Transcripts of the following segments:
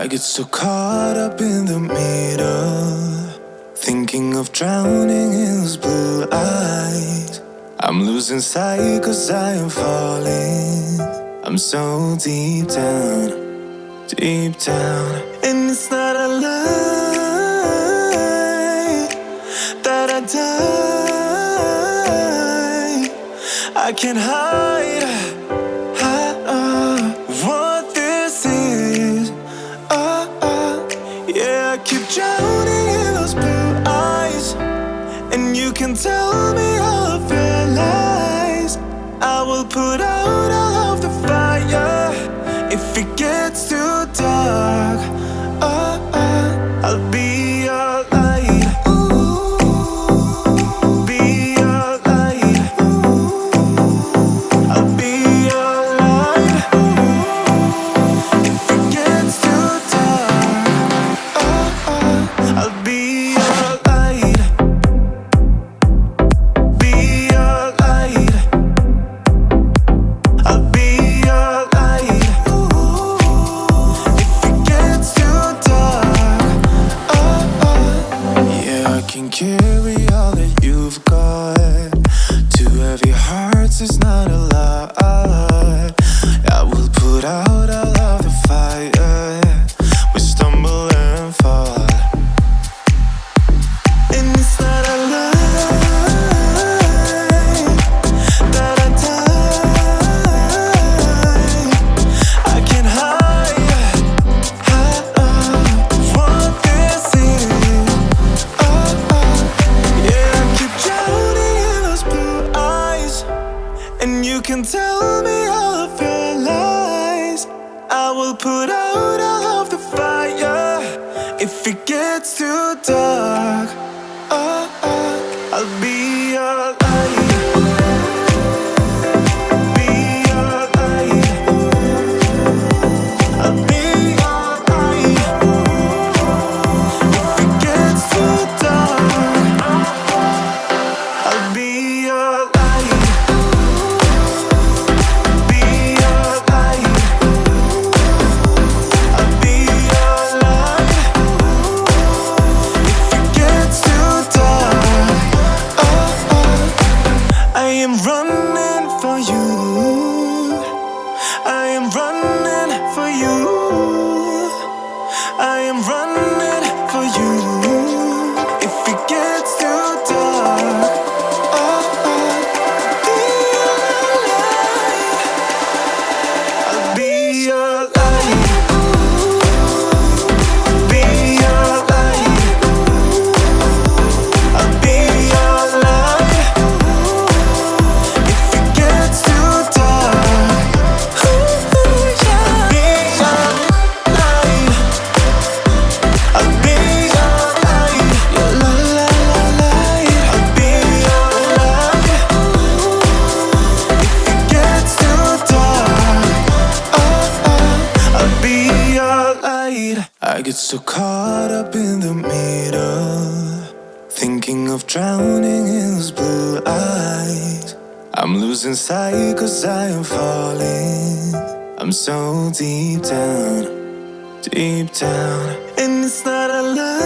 I get so caught up in the middle, thinking of drowning in those blue eyes. I'm losing sight 'cause I am falling. I'm so deep down, deep down. And it's not a lie that I die. I can't hide what this is. Yeah, I keep drowning in those blue eyes, and you can tell me all of your lies. I will put out all of the fire if it gets too dark. I'll be your light. Be your light. I'll be your light. If it gets too dark, I'll be your light. Be your light. I'll be your light. If it gets too dark, yeah, I can carry all that you've got. Two heavy hearts is not a lot. I will put out all of the fire. We stumble and fall, and it's not a lie that I die. I can't hide what this is. Yeah, I keep drowning in those blue eyes, and you can tell me all of your lies. I will put out all of the fire if it gets too dark. I'll be your light. Be your light. I'll be your light. If it gets too dark, I'll be your light. Be your light. I'll be your light. If it gets too dark, I am running for you. I am running for you. I am running for you. If it gets too dark, be your light. I'll be your light. I'll be your light. If it gets too dark, I'll be your light. I'll be your light. Your light. I'll be your light. If it gets too dark, I'll be your light. I get so caught up in the middle, thinking of drowning in those blue eyes. I'm losing sight 'cause I am falling. I'm so deep down, deep down. And it's not a lie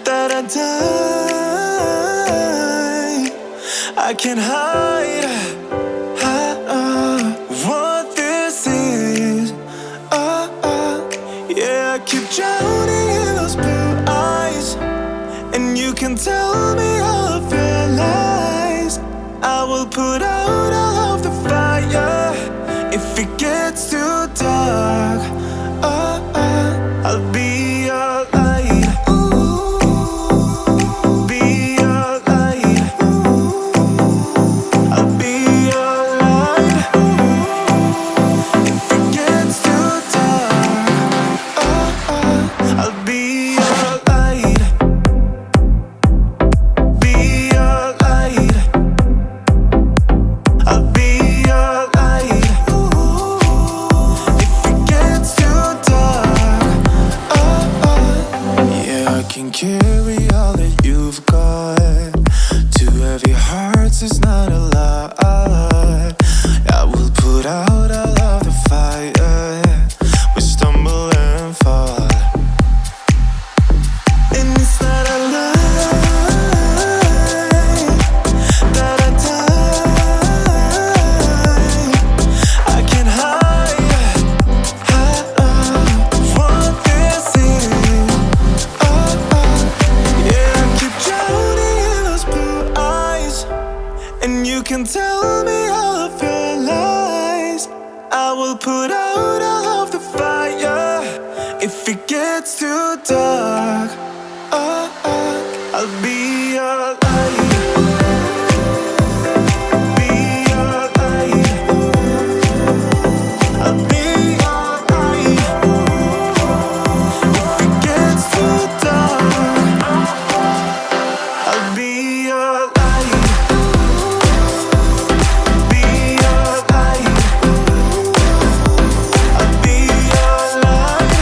that I die. I can't hide what this is. Yeah, I keep drowning in those blue eyes, and you can tell me all of your lies. I will put out all of the fire if it gets too dark. I'll be your light. Be your light. I'll be your light. If it gets too dark, I'll be your light. Be your light. I'll be your light. If it gets too out of the fire. If it gets too dark, I'll be your light. Be your light. I'll be your light. If it gets too dark, I'll be your light. Be your light. I'll be your light.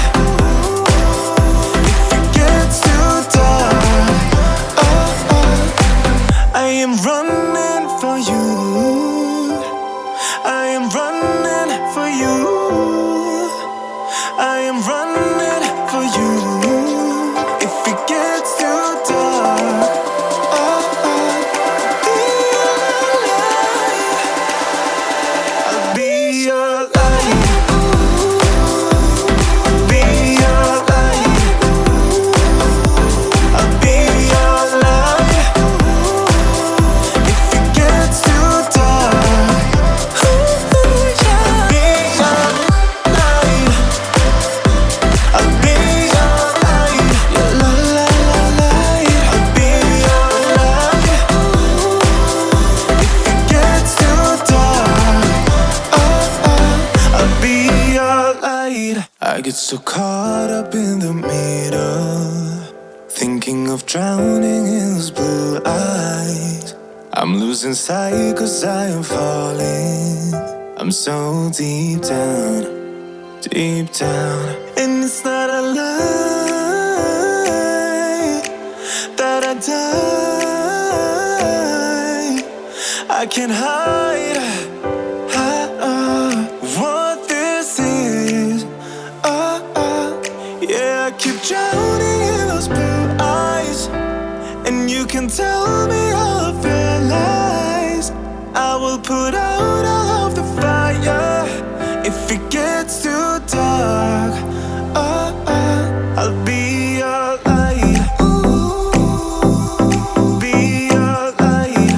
If it gets too dark, I am running for you. I am running for you. I am running for you. If it gets too dark, I'll be your light. Be your light. I'll be your light. If it gets too dark, be your light. I'll be your light. Your light. I'll be your light. If it gets too dark, I'll be your light. I get so caught up in the middle, thinking of drowning in those blue eyes. I'm losing sight 'cause I am falling. I'm so deep down, deep down. And it's not a lie that I die. I can't hide what this is. Yeah, I keep drowning in those blue eyes, and you can tell me all of your lies. I will put out all of the fire. If it gets too dark, I'll be your light. Be your light.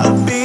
I'll be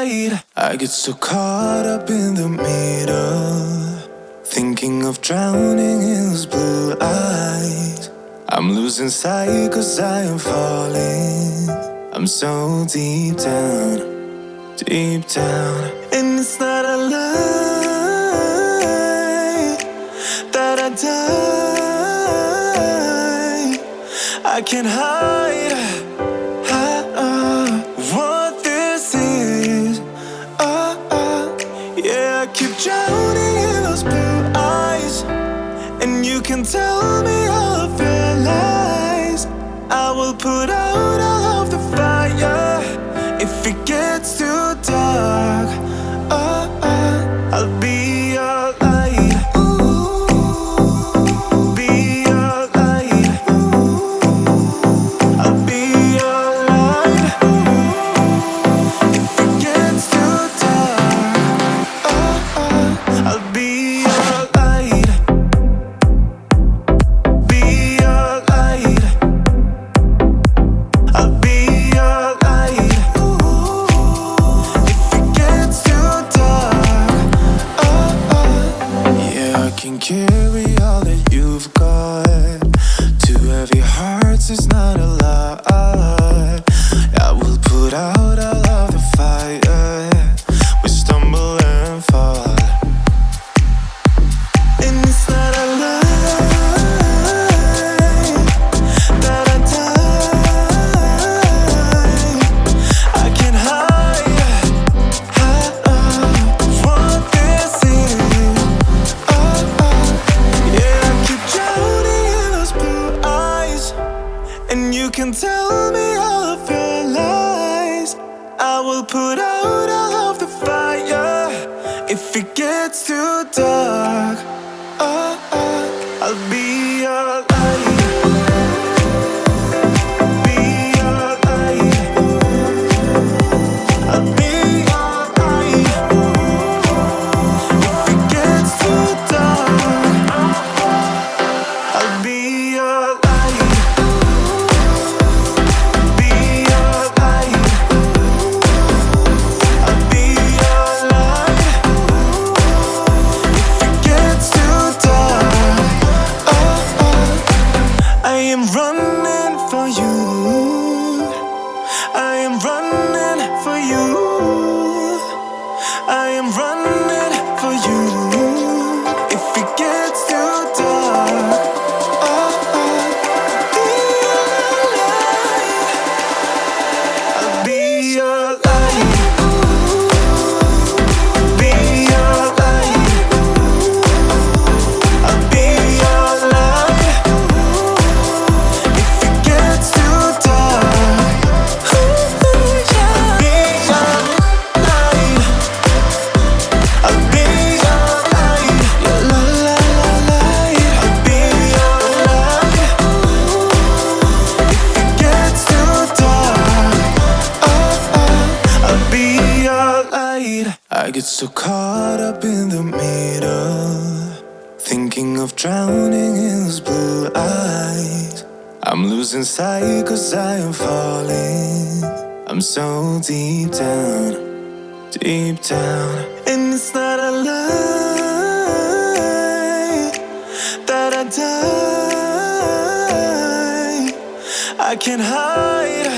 light. I get so caught up in the middle, thinking of drowning in those blue eyes. I'm losing sight 'cause I am falling. I'm so deep down, deep down. And it's not a lie that I die. I can't hide what this is. Yeah, I keep drowning in those blue eyes, and you can tell me all of your lies. I will put out all of the fire if it gets too dark. I'll be your light. Be your light. I'll be your light. If it gets too dark, I'll be your light. Be your light. I'll be your light. If it gets too dark, yeah, I can carry all that you've got. Two heavy hearts is not a lie. I will put out all of the fire. We stumble and fall, and it's not a lie that I die. I can't hide what this is. Yeah, I keep drowning in those blue eyes, and you can tell me all of your lies. I will put out all of the fire if it gets too dark. I'll be your light. Be your light. I'll be your light. If it gets too dark, I'll be your light. Be your light. I'll be your light. If it gets too dark, I am running for you. I am running for you. I am running for you. If it gets too dark, be your light. I'll be your light. Be your light. I'll be your light. If it gets too dark, I'll be your light. I'll be your light. Your light. I'll be your light. If it gets too dark, I'll be your light. I get so caught up in the middle, thinking of drowning in those blue eyes. I'm losing sight 'cause I am falling. I'm so deep down, deep down. And it's not a lie that I die. I can't hide